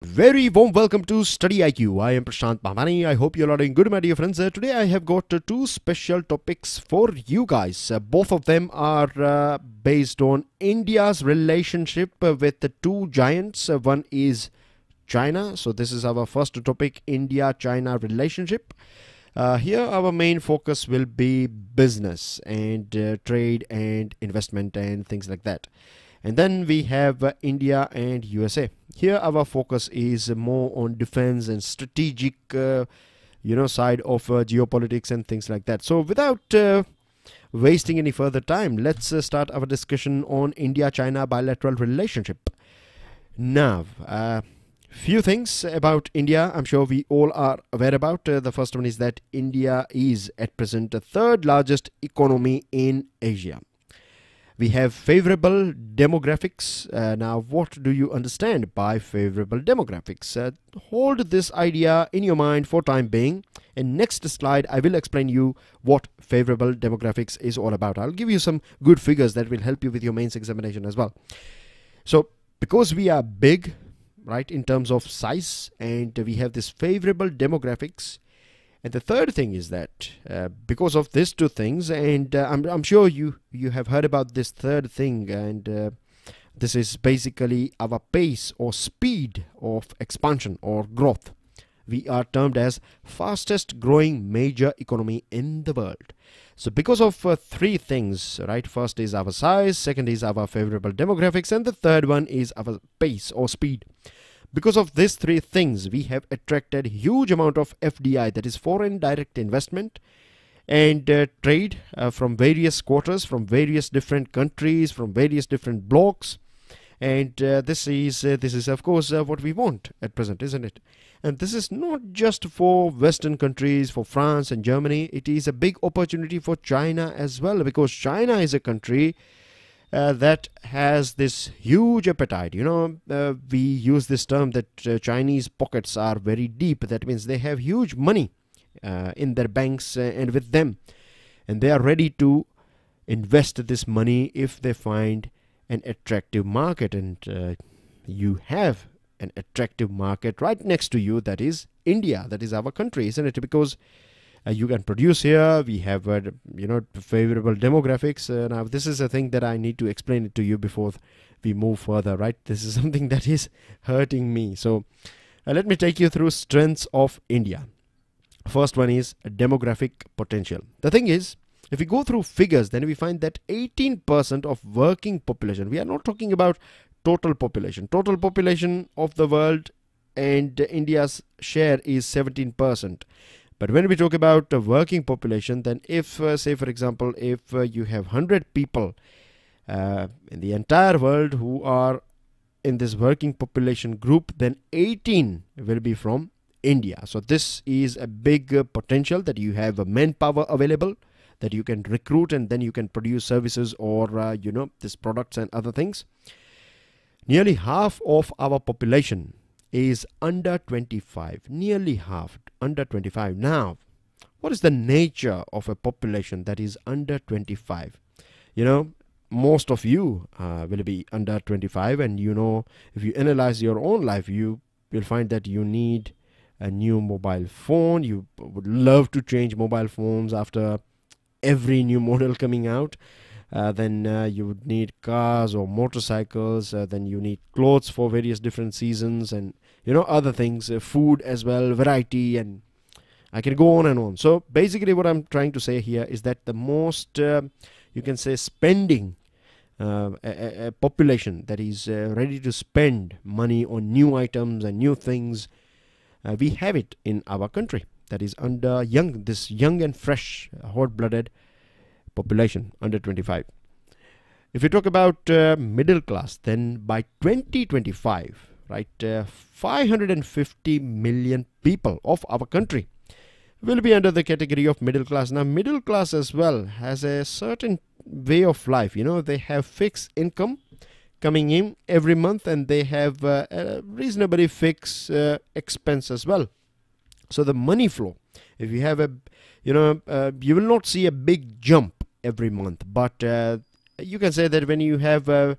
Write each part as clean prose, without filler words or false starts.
Very warm welcome to StudyIQ. I am Prashant Bhamani. I hope you're all doing good, my dear friends. Today I have got two special topics for you guys. Both of them are based on India's relationship with the two giants. One is China. So this is our first topic, India-China relationship. Here our main focus will be business and trade and investment and things like that. And then we have India and USA. Here our focus is more on defense and strategic side of geopolitics and things like that. So without wasting any further time, let's start our discussion on India-China bilateral relationship. Now, few things about India I'm sure we all are aware about. The first one is that India is at present the third largest economy in Asia. We have favorable demographics. Now, what do you understand by favorable demographics? Hold this idea in your mind for time being. In next slide, I will explain you what favorable demographics is all about. I'll give you some good figures that will help you with your mains examination as well. So, because we are big, right, in terms of size, and we have this favorable demographics. And the third thing is that because of these two things, and I'm sure you have heard about this third thing, and this is basically our pace or speed of expansion or growth. We are termed as fastest growing major economy in the world. So because of three things, right? First is our size, second is our favorable demographics, and the third one is our pace or speed. Because of these three things, we have attracted huge amount of FDI, that is foreign direct investment, and trade from various quarters, from various different countries, from various different blocks. And this is of course what we want at present, isn't it? And this is not just for Western countries, for France and Germany. It is a big opportunity for China as well, because China is a country that has this huge appetite. We use this term that Chinese pockets are very deep. That means they have huge money in their banks and with them, and they are ready to invest this money if they find an attractive market. And you have an attractive market right next to you, that is India. That is our country, isn't it? Because you can produce here. We have favorable demographics. Now this is a thing that I need to explain it to you before we move further, right? This is something that is hurting me. So let me take you through strengths of India. First one is demographic potential. The thing is, if we go through figures, then we find that 18% of working population, we are not talking about total population of the world, and India's share is 17%. But when we talk about the working population, then if, say for example, if you have 100 people in the entire world who are in this working population group, then 18 will be from India. So this is a big potential, that you have manpower available, that you can recruit, and then you can produce services or, these products and other things. Nearly half of our population is under 25, nearly half under 25. Now, what is the nature of a population that is under 25? Most of you will be under 25, and if you analyze your own life, you will find that you need a new mobile phone. You would love to change mobile phones after every new model coming out. Then you would need cars or motorcycles. Then you need clothes for various different seasons, and other things, food as well, variety, and I can go on and on. So basically what I'm trying to say here is that the most you can say spending a population that is ready to spend money on new items and new things, we have it in our country. That is under this young and fresh, hot-blooded population under 25. If you talk about middle class, then by 2025, right, 550 million people of our country will be under the category of middle class. Now, middle class as well has a certain way of life. They have fixed income coming in every month, and they have a reasonably fixed expense as well. So the money flow, if you have you will not see a big jump every month, but you can say that when you have a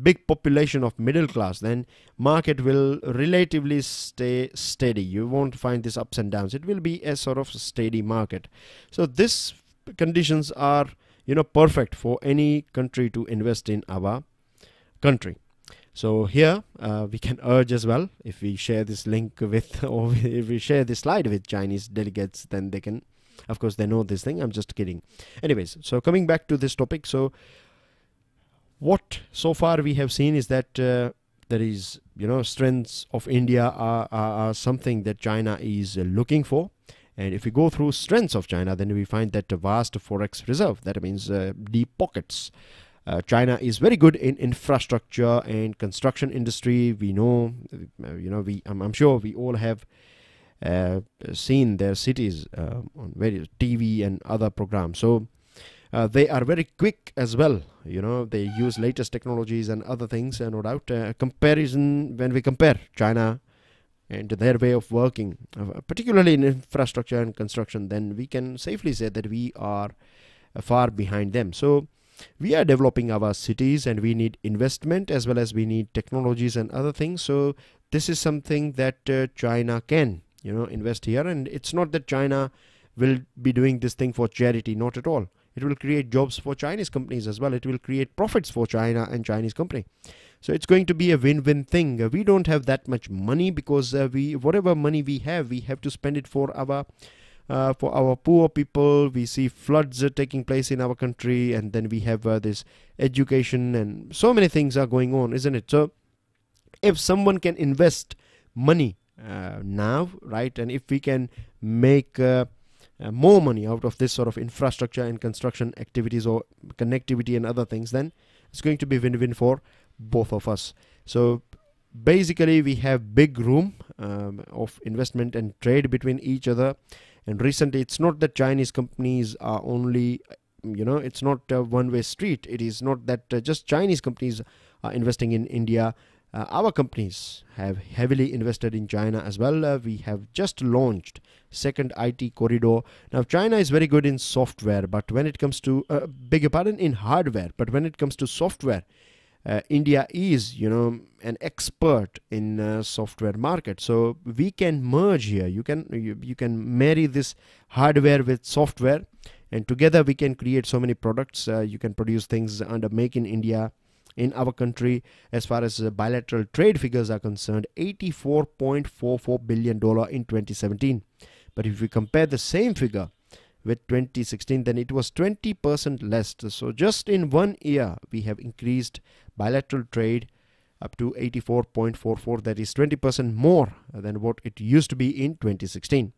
big population of middle class, then market will relatively stay steady. You won't find these ups and downs. It will be a sort of steady market. So this conditions are, perfect for any country to invest in our country. So here we can urge as well, if we share this link with, or if we share this slide with Chinese delegates, then they can, of course, they know this thing. I'm just kidding. Anyways, so coming back to this topic, so what so far we have seen is that there is, strengths of India are something that China is looking for. And if we go through strengths of China, then we find that a vast forex reserve, that means deep pockets. China is very good in infrastructure and construction industry. We know, I'm sure we all have seen their cities on various TV and other programs. So they are very quick as well. They use latest technologies and other things, no doubt. Comparison, when we compare China and their way of working, particularly in infrastructure and construction, then we can safely say that we are far behind them. So we are developing our cities, and we need investment as well as we need technologies and other things. So this is something that China can, invest here. And it's not that China will be doing this thing for charity, not at all. It will create jobs for Chinese companies as well. It will create profits for China and Chinese company. So it's going to be a win-win thing. We don't have that much money because whatever money we have to spend it for our poor people. We see floods taking place in our country, and then we have this education, and so many things are going on, isn't it? So if someone can invest money now, right, and if we can make more money out of this sort of infrastructure and construction activities or connectivity and other things, then it's going to be win-win for both of us. So basically we have big room of investment and trade between each other. And recently, it's not that Chinese companies are only, it's not a one-way street. It is not that just Chinese companies are investing in India. Our companies have heavily invested in China as well. We have just launched second IT corridor. Now, China is very good in software, but when it comes to, beg your pardon, in hardware, but when it comes to software, India is, an expert in software market. So we can merge here. You can marry this hardware with software, and together we can create so many products. You can produce things under Make in India in our country. As far as bilateral trade figures are concerned, $84.44 billion in 2017. But if we compare the same figure with 2016, then it was 20% less. So just in 1 year, we have increased bilateral trade up to 84.44. That is 20% more than what it used to be in 2016.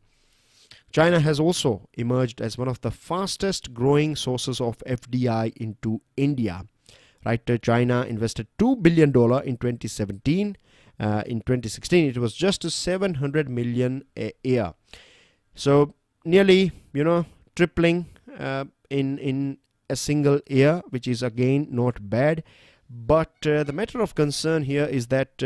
China has also emerged as one of the fastest growing sources of FDI into India. Right, China invested $2 billion in 2017. In 2016, it was just $700 million a year. So nearly, tripling in a single year, which is again not bad. But the matter of concern here is that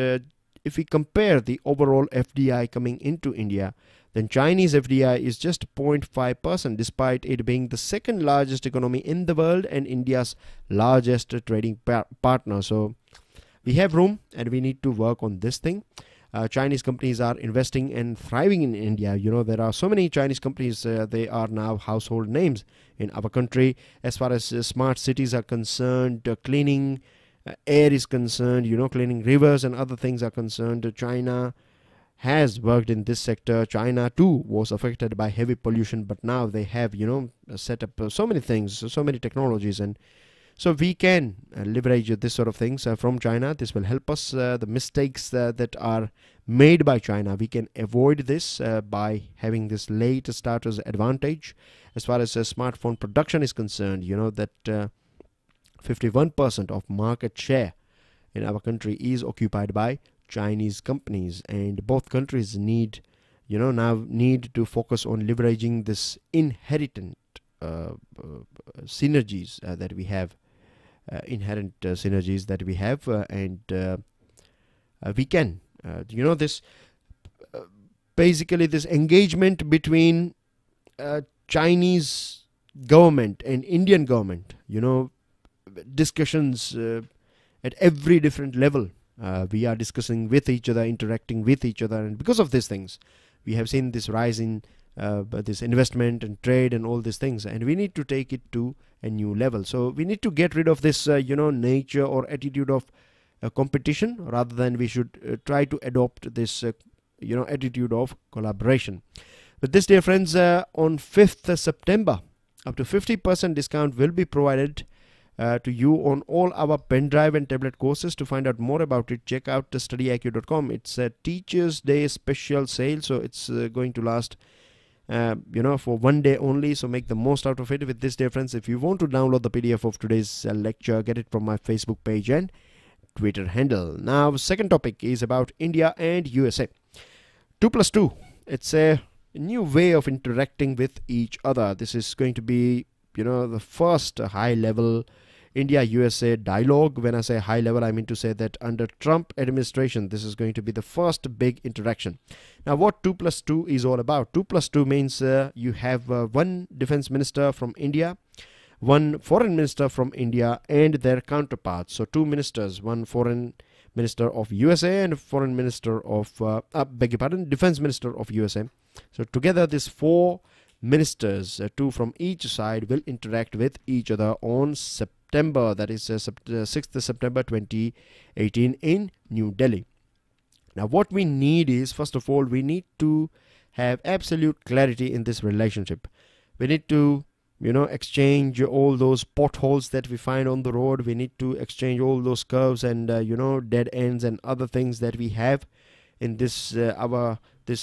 if we compare the overall FDI coming into India, then Chinese FDI is just 0.5%, despite it being the second largest economy in the world and India's largest trading partner. So we have room, and we need to work on this thing. Chinese companies are investing and thriving in India. There are so many Chinese companies, they are now household names in our country. As far as smart cities are concerned, cleaning air is concerned, cleaning rivers and other things are concerned, China has worked in this sector. China too was affected by heavy pollution, but now they have, set up so many things, so many technologies, and so we can leverage this sort of things from China. This will help us. The mistakes that are made by China, we can avoid this by having this late starters advantage. As far as smartphone production is concerned, that 51% of market share in our country is occupied by Chinese companies, and both countries need, now need to focus on leveraging this inherent synergies that we have. And we can, this basically this engagement between Chinese government and Indian government, discussions at every different level. We are discussing with each other, interacting with each other, and because of these things, we have seen this rise in this investment and trade and all these things, and we need to take it to a new level. So we need to get rid of this nature or attitude of competition, rather than we should try to adopt this attitude of collaboration. But this, dear friends, on 5th September, up to 50% discount will be provided to you on all our pen drive and tablet courses. To find out more about it, check out StudyIQ.com. It's a Teachers Day special sale, so it's going to last for 1 day only, so make the most out of it. With this, dear friends, if you want to download the PDF of today's lecture, get it from my Facebook page and Twitter handle. Now, second topic is about India and USA. 2+2. It's a new way of interacting with each other. This is going to be, the first high-level India-USA dialogue. When I say high level, I mean to say that under Trump administration, this is going to be the first big interaction. Now, what 2+2 is all about? 2+2 means you have one defense minister from India, one foreign minister from India, and their counterparts. So two ministers, one foreign minister of USA and foreign minister of, defense minister of USA. So together, these four ministers, two from each side, will interact with each other on September, that is 6th September 2018 in New Delhi. Now, what we need is, first of all, we need to have absolute clarity in this relationship. We need to exchange all those potholes that we find on the road. We need to exchange all those curves and dead ends and other things that we have in this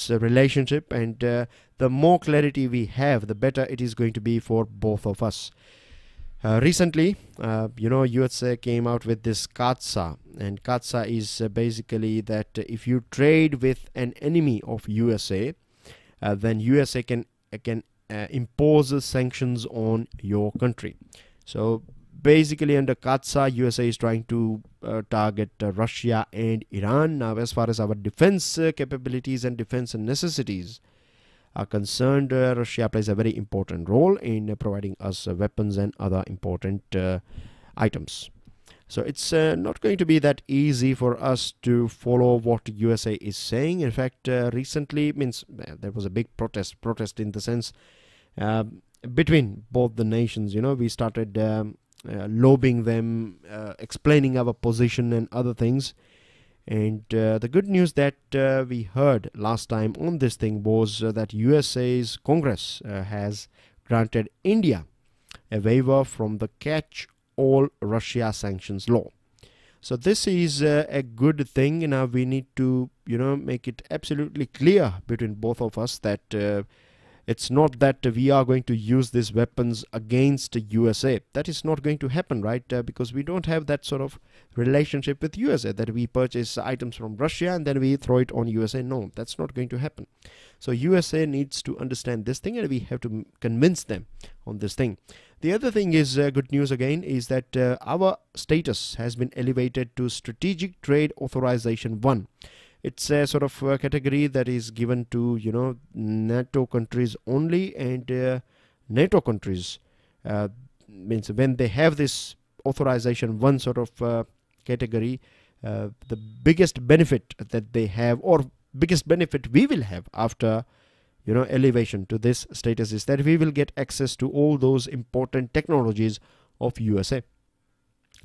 relationship, and the more clarity we have, the better it is going to be for both of us. Recently, USA came out with this CAATSA, and CAATSA is basically that if you trade with an enemy of USA, then USA can impose sanctions on your country. So basically, under CAATSA, USA is trying to target Russia and Iran. Now, as far as our defense capabilities and defense necessities are concerned, Russia plays a very important role in providing us weapons and other important items. So it's not going to be that easy for us to follow what USA is saying. In fact, recently, there was a big protest in the sense between both the nations. We started lobbying them, explaining our position and other things. And the good news that we heard last time on this thing was that USA's Congress has granted India a waiver from the catch-all Russia sanctions law. So this is a good thing. Now we need to, make it absolutely clear between both of us that it's not that we are going to use these weapons against USA. That is not going to happen, right? Because we don't have that sort of relationship with USA, that we purchase items from Russia and then we throw it on USA. No, that's not going to happen. So USA needs to understand this thing, and we have to convince them on this thing. The other thing is good news again, is that our status has been elevated to Strategic Trade Authorization 1. It's a sort of category that is given to, NATO countries only, and NATO countries means when they have this authorization 1 sort of category, the biggest benefit that they have, or biggest benefit we will have after, elevation to this status, is that we will get access to all those important technologies of USA.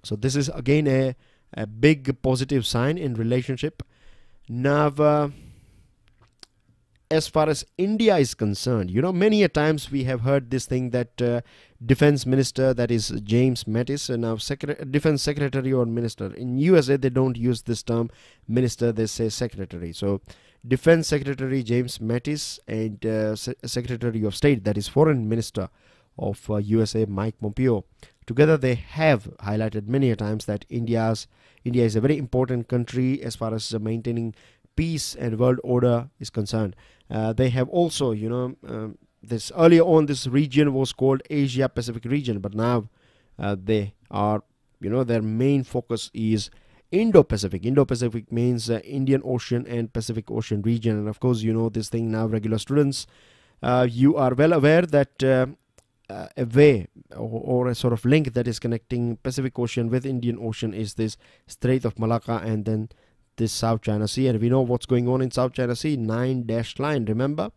So this is again a big positive sign in relationship. Now, as far as India is concerned, many a times we have heard this thing that defense minister, that is James Mattis, and now defense secretary or minister. In USA, they don't use this term minister, they say secretary. So defense secretary James Mattis and secretary of state, that is foreign minister of USA, Mike Pompeo, together they have highlighted many a times that India is a very important country as far as maintaining peace and world order is concerned. They have also, this earlier on, this region was called Asia Pacific region, but now they are, their main focus is Indo-Pacific. Indo-Pacific means Indian Ocean and Pacific Ocean region. And of course, this thing now, regular students, you are well aware that a way or a sort of link that is connecting Pacific Ocean with Indian Ocean is this Strait of Malacca and then this South China Sea. And we know what's going on in South China Sea, 9-dashed line, remember?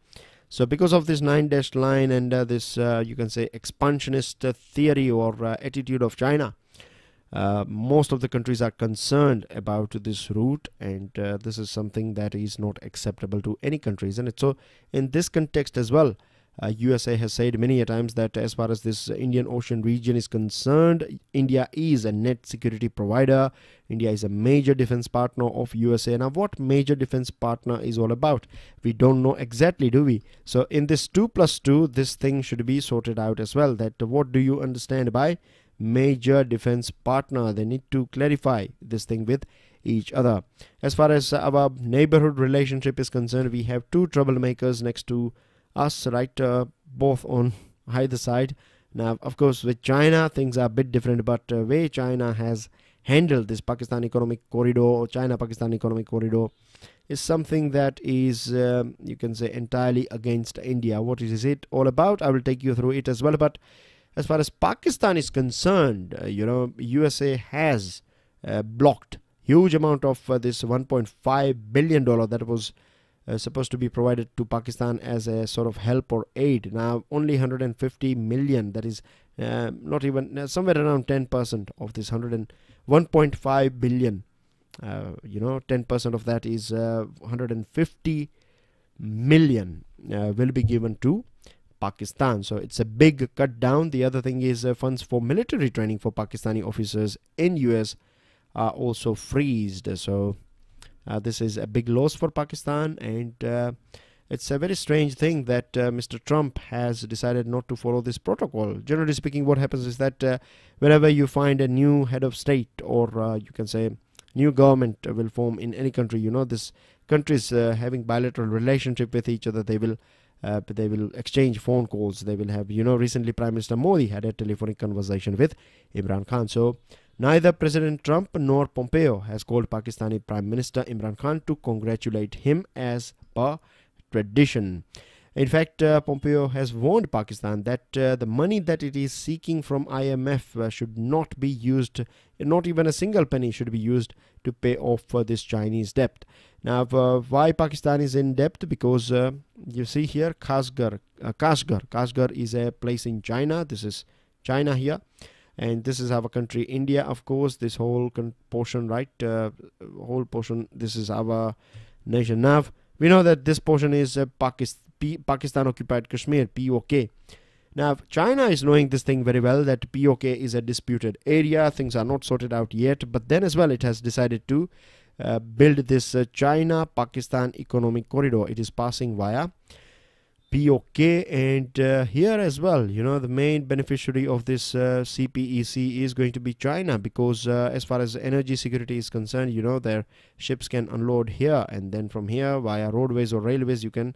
So because of this 9-dashed line and this you can say expansionist theory or attitude of China, most of the countries are concerned about this route, and this is something that is not acceptable to any country, isn't it? So in this context as well, USA has said many a times that as far as this Indian Ocean region is concerned, India is a net security provider. India is a major defense partner of USA. Now, what major defense partner is all about? We don't know exactly, do we? So in this 2+2, this thing should be sorted out as well. That what do you understand by major defense partner? They need to clarify this thing with each other. As far as our neighborhood relationship is concerned, we have two troublemakers next to us, right, both on either side. Now, of course, with China, things are a bit different, but way China has handled this Pakistan Economic Corridor or China-Pakistan Economic Corridor is something that is, you can say, entirely against India. What is it all about? I will take you through it as well. But as far as Pakistan is concerned, USA has blocked huge amount of this $1.5 billion that was supposed to be provided to Pakistan as a sort of help or aid. Now only 150 million, that is not even somewhere around 10% of this 1.5 billion. 10% of that is 150 million will be given to Pakistan. So it's a big cut down. The other thing is funds for military training for Pakistani officers in US are also freezed. So this is a big loss for Pakistan, and it's a very strange thing that Mr. Trump has decided not to follow this protocol. Generally speaking, what happens is that whenever you find a new head of state, or you can say new government will form in any country, this countries having bilateral relationship with each other, they will exchange phone calls. They will have, recently Prime Minister Modi had a telephonic conversation with Imran Khan. So neither President Trump nor Pompeo has called Pakistani Prime Minister Imran Khan to congratulate him as per tradition. In fact, Pompeo has warned Pakistan that the money that it is seeking from IMF should not be used, not even a single penny should be used to pay off this Chinese debt. Now, why Pakistan is in debt? Because you see here, Kashgar is a place in China. This is China here. And this is our country, India, of course. This whole portion, right? Whole portion, this is our nation. Now, we know that this portion is Pakistan occupied Kashmir, POK. Now, China is knowing this thing very well, that POK is a disputed area. Things are not sorted out yet. But then as well, it has decided to build this China-Pakistan economic corridor. It is passing via POK, and here as well, the main beneficiary of this CPEC is going to be China, because as far as energy security is concerned, their ships can unload here, and then from here via roadways or railways you can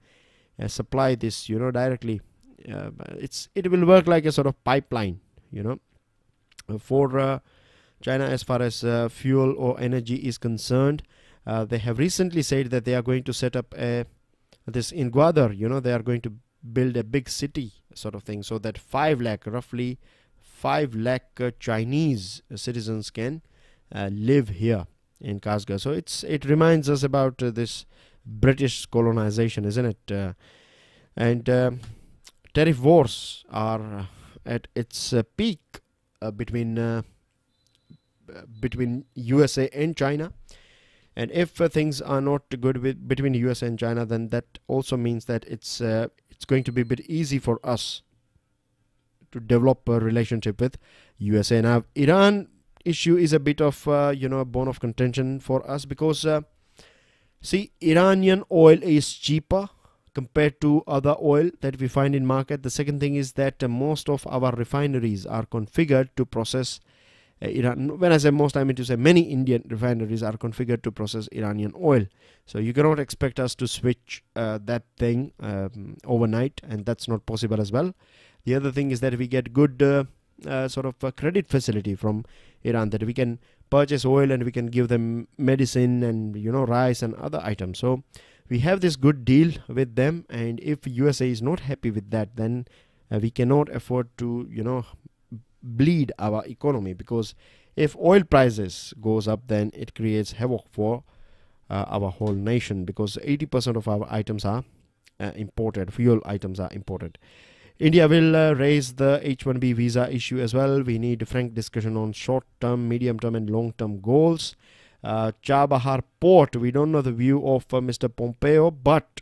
supply this directly. It will work like a sort of pipeline for China as far as fuel or energy is concerned. They have recently said that they are going to set up this in Ghaghara, they are going to build a big city sort of thing, so that roughly 5 lakh Chinese citizens can live here in Kashgar. So it reminds us about this British colonization, isn't it? And tariff wars are at its peak between USA and China. And if things are not good between US and China, then that also means that it's going to be a bit easy for us to develop a relationship with USA. Now, Iran issue is a bit of a bone of contention for us, because see, Iranian oil is cheaper compared to other oil that we find in market. The second thing is that most of our refineries are configured to process Iran. When I say most, I mean to say many Indian refineries are configured to process Iranian oil. So you cannot expect us to switch that thing overnight, and that's not possible as well. The other thing is that we get good sort of credit facility from Iran, that we can purchase oil and we can give them medicine and rice and other items. So we have this good deal with them, and if USA is not happy with that, then We cannot afford to, bleed our economy, because if oil prices goes up, then it creates havoc for our whole nation, because 80% of our items are imported. Fuel items are imported. India will raise the H-1B visa issue as well. We need frank discussion on short-term, medium-term and long-term goals. Chabahar Port, we don't know the view of Mr. Pompeo, but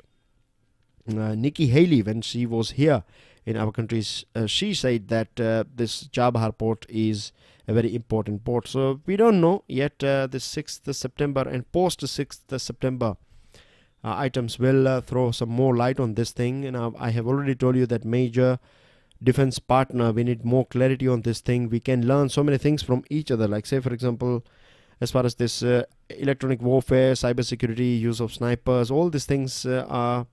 Nikki Haley, when she was here in our countries, she said that this Chabahar Port is a very important port. So we don't know yet. The 6th September and post 6th September items will throw some more light on this thing. And I have already told you that major defense partner, we need more clarity on this thing. We can learn so many things from each other, like say for example, as far as this electronic warfare, cyber security, use of snipers, all these things are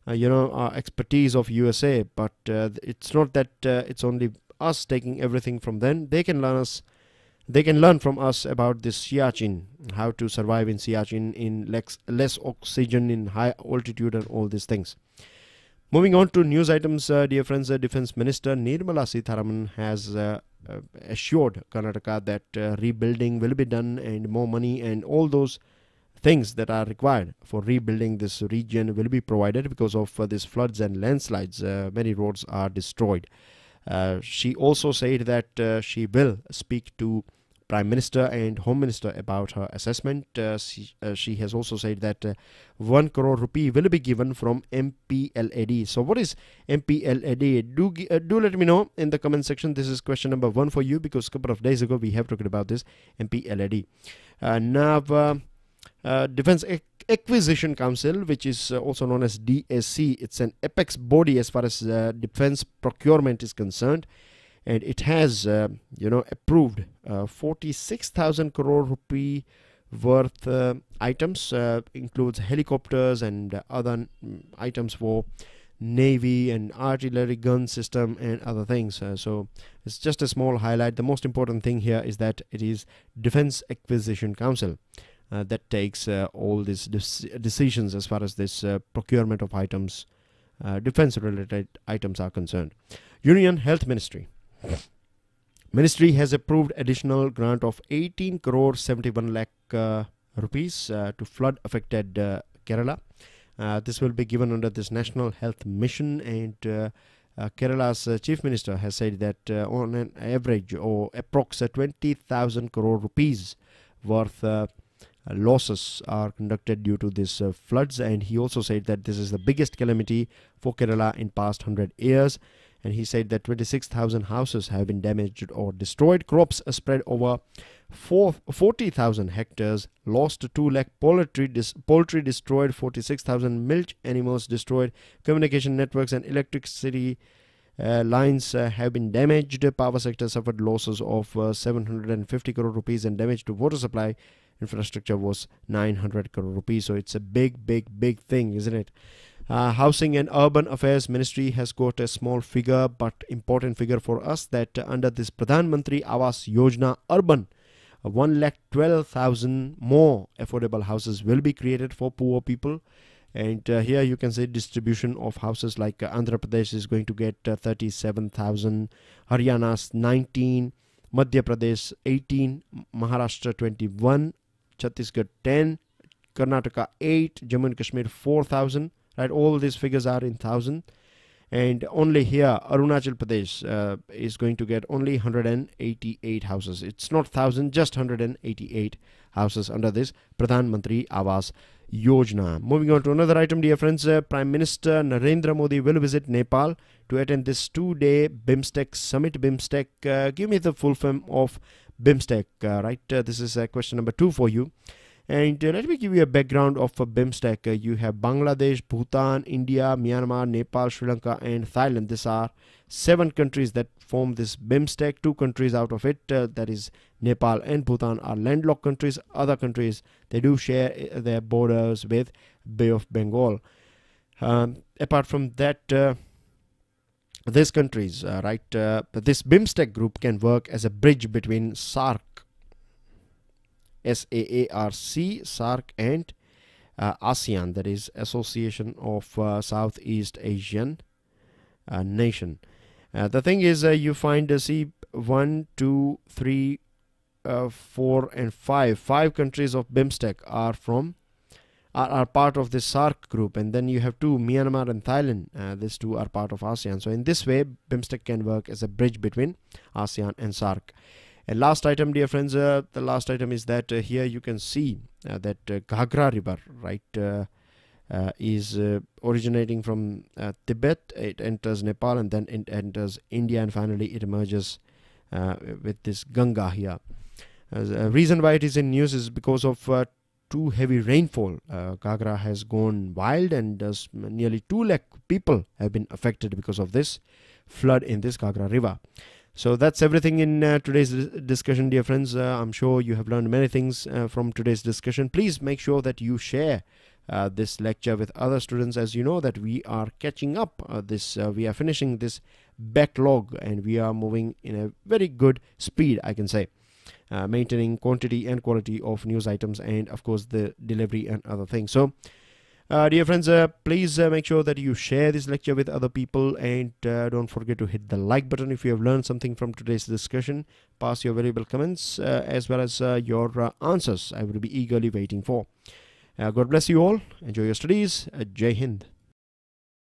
expertise of USA. But it's not that it's only us taking everything from them. They can learn from us about this Siachen, how to survive in Siachen, in less oxygen, in high altitude, and all these things. Moving on to news items, dear friends, Defense Minister Nirmala Sitharaman has assured Karnataka that rebuilding will be done, and more money and all those things that are required for rebuilding this region will be provided because of these floods and landslides. Many roads are destroyed. She also said that she will speak to Prime Minister and Home Minister about her assessment. She has also said that 1 crore rupee will be given from MPLAD. So what is MPLAD? Do let me know in the comment section. This is question number 1 for you, because a couple of days ago we have talked about this MPLAD. Defense Acquisition Council, which is also known as DSC, it's an apex body as far as defense procurement is concerned, and it has approved 46,000 crore rupee worth items, includes helicopters and other items for navy and artillery gun system and other things. So it's just a small highlight. The most important thing here is that it is Defense Acquisition Council that takes all these decisions as far as this procurement of items, defense related items are concerned. Union Health Ministry Ministry has approved additional grant of 18 crore 71 lakh rupees to flood affected Kerala. This will be given under this National Health Mission, and Kerala's Chief Minister has said that on an average or approx 20,000 crore rupees worth losses are conducted due to these floods, and he also said that this is the biggest calamity for Kerala in past 100 years. And he said that 26,000 houses have been damaged or destroyed, crops spread over 40,000 hectares, lost 2 lakh poultry destroyed, 46,000 milch animals destroyed, communication networks and electricity lines have been damaged. Power sector suffered losses of 750 crore rupees, and damage to water supply infrastructure was 900 crore rupees. So it's a big thing, isn't it? Housing and Urban Affairs Ministry has got a small figure but important figure for us, that under this Pradhan Mantri Awas Yojana Urban, 112,000 more affordable houses will be created for poor people. And here you can see distribution of houses, like Andhra Pradesh is going to get 37,000, Haryana's 19, Madhya Pradesh 18, Maharashtra 21, Chhattisgarh 10, Karnataka 8, Jammu and Kashmir 4,000. Right, all these figures are in thousand, and only here Arunachal Pradesh is going to get only 188 houses. It's not 1,000, just 188 houses under this Pradhan Mantri Awas Yojana. Moving on to another item, dear friends, Prime Minister Narendra Modi will visit Nepal to attend this 2-day BIMSTEC summit. BIMSTEC, give me the full form of BIMSTEC. This is question number 2 for you. And let me give you a background of BIMSTEC. You have Bangladesh, Bhutan, India, Myanmar, Nepal, Sri Lanka and Thailand. These are 7 countries that form this BIMSTEC. 2 countries out of it, that is Nepal and Bhutan, are landlocked countries. Other countries, they do share their borders with Bay of Bengal. Apart from that, these countries, this BIMSTEC group can work as a bridge between SAARC, SAARC, and ASEAN, that is Association of Southeast Asian Nation. The thing is, you find see 1, 2, 3, 4 and 5 countries of BIMSTEC are part of this SARC group, and then you have 2, Myanmar and Thailand. These 2 are part of ASEAN. So in this way, BIMSTEC can work as a bridge between ASEAN and SARC. And last item, dear friends, the last item is that here you can see that Ghaghara River, right, is originating from Tibet. It enters Nepal, and then it enters India, and finally it emerges with this Ganga here. The reason why it is in news is because of too heavy rainfall. Ghaghara has gone wild, and nearly 2 lakh people have been affected because of this flood in this Ghaghara River. So that's everything in today's discussion, dear friends. I'm sure you have learned many things from today's discussion. Please make sure that you share this lecture with other students, as you know that we are catching up we are finishing this backlog, and we are moving in a very good speed, I can say. Maintaining quantity and quality of news items, and of course the delivery and other things. So dear friends, please make sure that you share this lecture with other people, and don't forget to hit the like button if you have learned something from today's discussion. Pass your valuable comments as well as your answers. I will be eagerly waiting for. God bless you all. Enjoy your studies. Jai Hind.